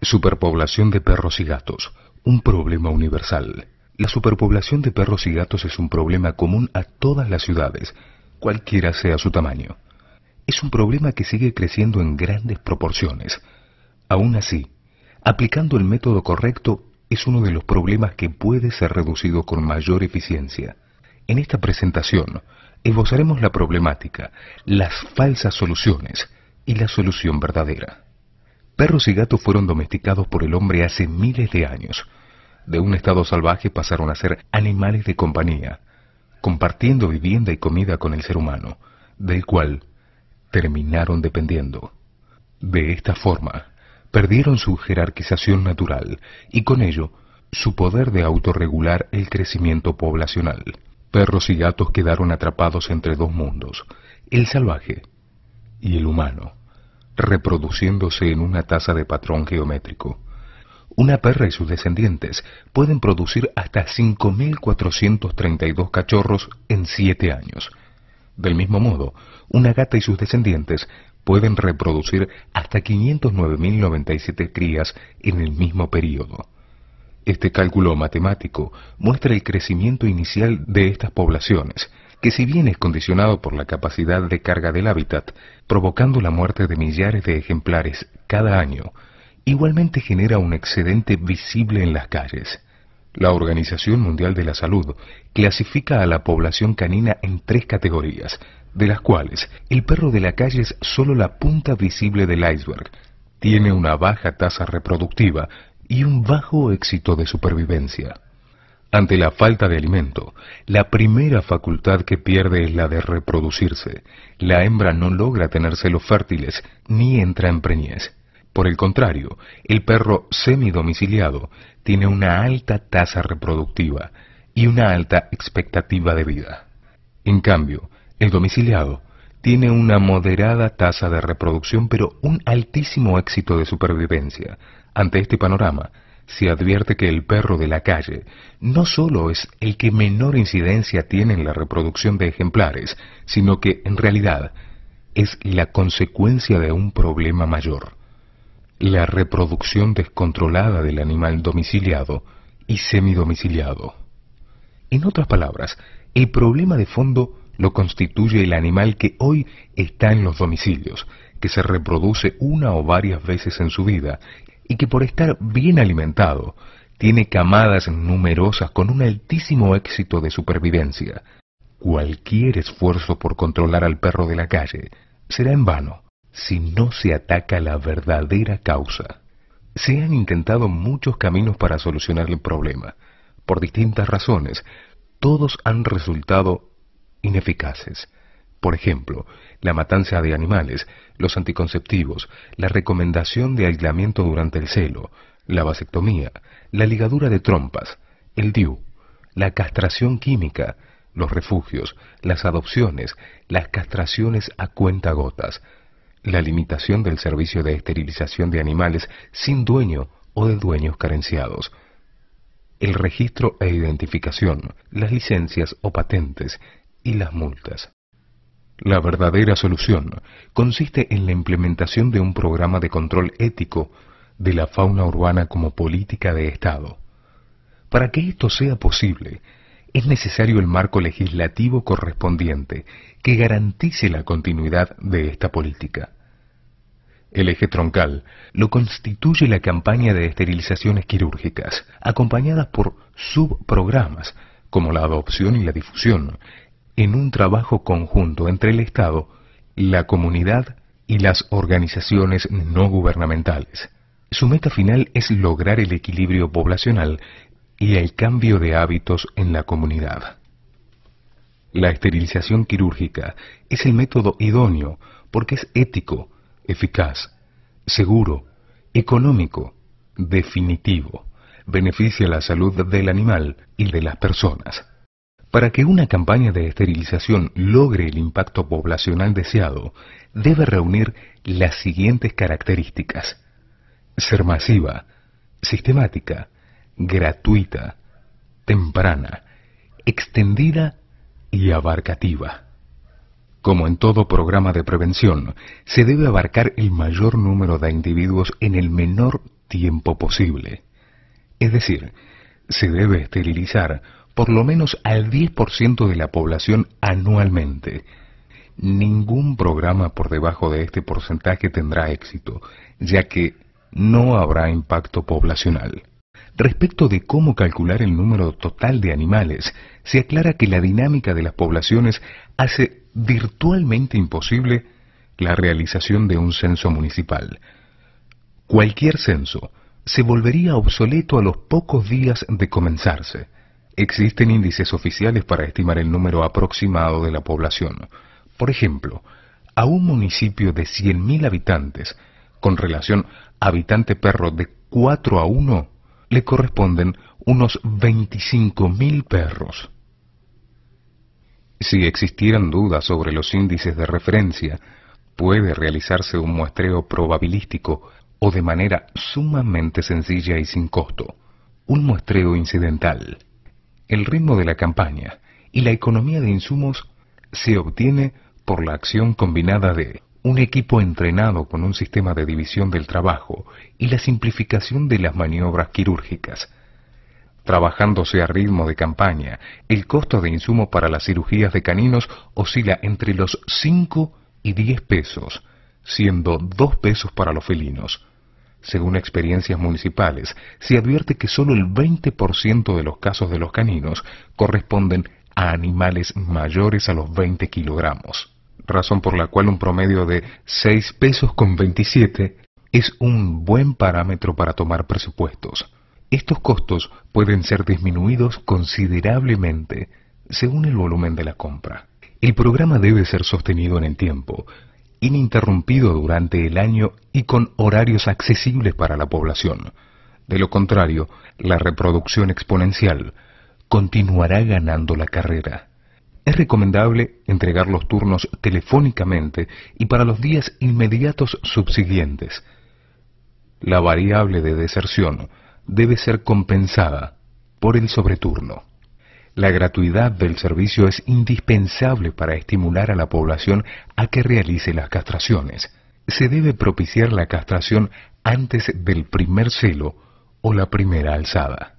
Superpoblación de perros y gatos, un problema universal. La superpoblación de perros y gatos es un problema común a todas las ciudades, cualquiera sea su tamaño. Es un problema que sigue creciendo en grandes proporciones. Aún así, aplicando el método correcto, es uno de los problemas que puede ser reducido con mayor eficiencia. En esta presentación, esbozaremos la problemática, las falsas soluciones y la solución verdadera. Perros y gatos fueron domesticados por el hombre hace miles de años. De un estado salvaje pasaron a ser animales de compañía, compartiendo vivienda y comida con el ser humano, del cual terminaron dependiendo. De esta forma, perdieron su jerarquización natural y con ello su poder de autorregular el crecimiento poblacional. Perros y gatos quedaron atrapados entre dos mundos, el salvaje y el humano, reproduciéndose en una tasa de patrón geométrico. Una perra y sus descendientes pueden producir hasta 5.432 cachorros en 7 años. Del mismo modo, una gata y sus descendientes pueden reproducir hasta 509.097 crías en el mismo período. Este cálculo matemático muestra el crecimiento inicial de estas poblaciones, que si bien es condicionado por la capacidad de carga del hábitat, provocando la muerte de millares de ejemplares cada año, igualmente genera un excedente visible en las calles. La Organización Mundial de la Salud clasifica a la población canina en 3 categorías, de las cuales el perro de la calle es solo la punta visible del iceberg. Tiene una baja tasa reproductiva y un bajo éxito de supervivencia. Ante la falta de alimento, la primera facultad que pierde es la de reproducirse. La hembra no logra tener celos fértiles ni entra en preñez. Por el contrario, el perro semidomiciliado tiene una alta tasa reproductiva y una alta expectativa de vida. En cambio, el domiciliado tiene una moderada tasa de reproducción pero un altísimo éxito de supervivencia. Ante este panorama, se advierte que el perro de la calle no solo es el que menor incidencia tiene en la reproducción de ejemplares, sino que, en realidad, es la consecuencia de un problema mayor: la reproducción descontrolada del animal domiciliado y semidomiciliado. En otras palabras, el problema de fondo lo constituye el animal que hoy está en los domicilios, que se reproduce una o varias veces en su vida y que por estar bien alimentado tiene camadas numerosas con un altísimo éxito de supervivencia. Cualquier esfuerzo por controlar al perro de la calle será en vano si no se ataca la verdadera causa. Se han intentado muchos caminos para solucionar el problema. Por distintas razones, todos han resultado ineficaces. Por ejemplo, la matanza de animales, los anticonceptivos, la recomendación de aislamiento durante el celo, la vasectomía, la ligadura de trompas, el DIU, la castración química, los refugios, las adopciones, las castraciones a cuentagotas, la limitación del servicio de esterilización de animales sin dueño o de dueños carenciados, el registro e identificación, las licencias o patentes y las multas. La verdadera solución consiste en la implementación de un programa de control ético de la fauna urbana como política de Estado. Para que esto sea posible, es necesario el marco legislativo correspondiente que garantice la continuidad de esta política. El eje troncal lo constituye la campaña de esterilizaciones quirúrgicas, acompañadas por subprogramas como la adopción y la difusión, en un trabajo conjunto entre el Estado, la comunidad y las organizaciones no gubernamentales. Su meta final es lograr el equilibrio poblacional y el cambio de hábitos en la comunidad. La esterilización quirúrgica es el método idóneo porque es ético, eficaz, seguro, económico, definitivo, beneficia la salud del animal y de las personas. Para que una campaña de esterilización logre el impacto poblacional deseado, debe reunir las siguientes características: ser masiva, sistemática, gratuita, temprana, extendida y abarcativa. Como en todo programa de prevención, se debe abarcar el mayor número de individuos en el menor tiempo posible. Es decir, se debe esterilizar por lo menos al 10% de la población anualmente. Ningún programa por debajo de este porcentaje tendrá éxito, ya que no habrá impacto poblacional. Respecto de cómo calcular el número total de animales, se aclara que la dinámica de las poblaciones hace virtualmente imposible la realización de un censo municipal. Cualquier censo se volvería obsoleto a los pocos días de comenzarse. Existen índices oficiales para estimar el número aproximado de la población. Por ejemplo, a un municipio de 100.000 habitantes, con relación habitante-perro de 4:1, le corresponden unos 25.000 perros. Si existieran dudas sobre los índices de referencia, puede realizarse un muestreo probabilístico o de manera sumamente sencilla y sin costo, un muestreo incidental. El ritmo de la campaña y la economía de insumos se obtiene por la acción combinada de un equipo entrenado con un sistema de división del trabajo y la simplificación de las maniobras quirúrgicas. Trabajándose a ritmo de campaña, el costo de insumo para las cirugías de caninos oscila entre los 5 y 10 pesos, siendo 2 pesos para los felinos. Según experiencias municipales, se advierte que solo el 20% de los casos de los caninos corresponden a animales mayores a los 20 kilogramos, razón por la cual un promedio de 6 pesos con 27 es un buen parámetro para tomar presupuestos. Estos costos pueden ser disminuidos considerablemente según el volumen de la compra. El programa debe ser sostenido en el tiempo, ininterrumpido durante el año y con horarios accesibles para la población. De lo contrario, la reproducción exponencial continuará ganando la carrera. Es recomendable entregar los turnos telefónicamente y para los días inmediatos subsiguientes. La variable de deserción debe ser compensada por el sobreturno. La gratuidad del servicio es indispensable para estimular a la población a que realice las castraciones. Se debe propiciar la castración antes del primer celo o la primera alzada.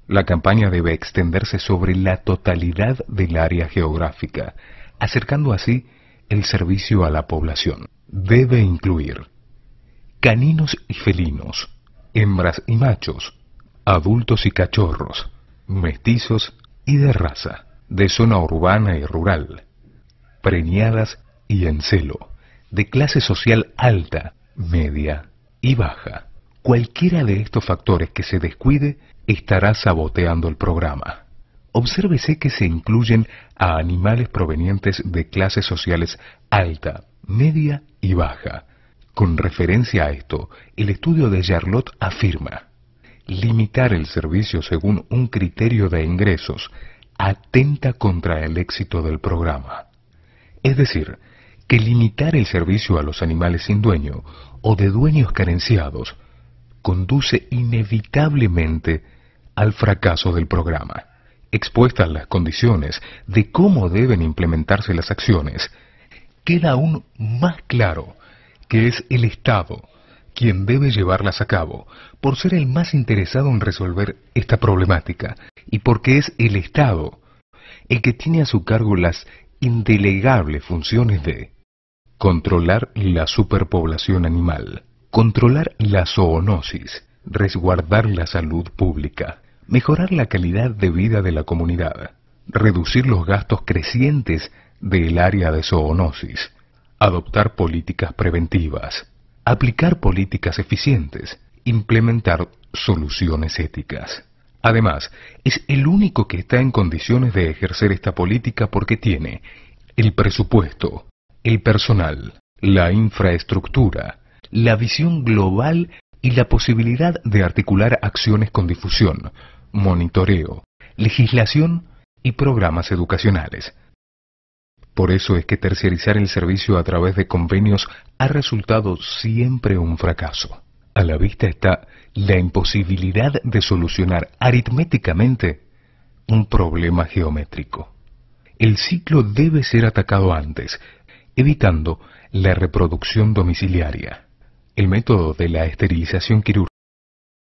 La campaña debe extenderse sobre la totalidad del área geográfica, acercando así el servicio a la población. Debe incluir caninos y felinos, hembras y machos, adultos y cachorros, mestizos y de raza, de zona urbana y rural, preñadas y en celo, de clase social alta, media y baja. Cualquiera de estos factores que se descuide estará saboteando el programa. Obsérvese que se incluyen a animales provenientes de clases sociales alta, media y baja. Con referencia a esto, el estudio de Jarlot afirma: limitar el servicio según un criterio de ingresos atenta contra el éxito del programa. Es decir, que limitar el servicio a los animales sin dueño o de dueños carenciados conduce inevitablemente al fracaso del programa. Expuestas las condiciones de cómo deben implementarse las acciones, queda aún más claro que es el Estado quien debe llevarlas a cabo, por ser el más interesado en resolver esta problemática, y porque es el Estado el que tiene a su cargo las indelegables funciones de controlar la superpoblación animal, controlar la zoonosis, resguardar la salud pública, mejorar la calidad de vida de la comunidad, reducir los gastos crecientes del área de zoonosis, adoptar políticas preventivas, aplicar políticas eficientes, implementar soluciones éticas. Además, es el único que está en condiciones de ejercer esta política porque tiene el presupuesto, el personal, la infraestructura, la visión global y la posibilidad de articular acciones con difusión, monitoreo, legislación y programas educacionales. Por eso es que terciarizar el servicio a través de convenios ha resultado siempre un fracaso. A la vista está la imposibilidad de solucionar aritméticamente un problema geométrico. El ciclo debe ser atacado antes, evitando la reproducción domiciliaria. El método de la esterilización quirúrgica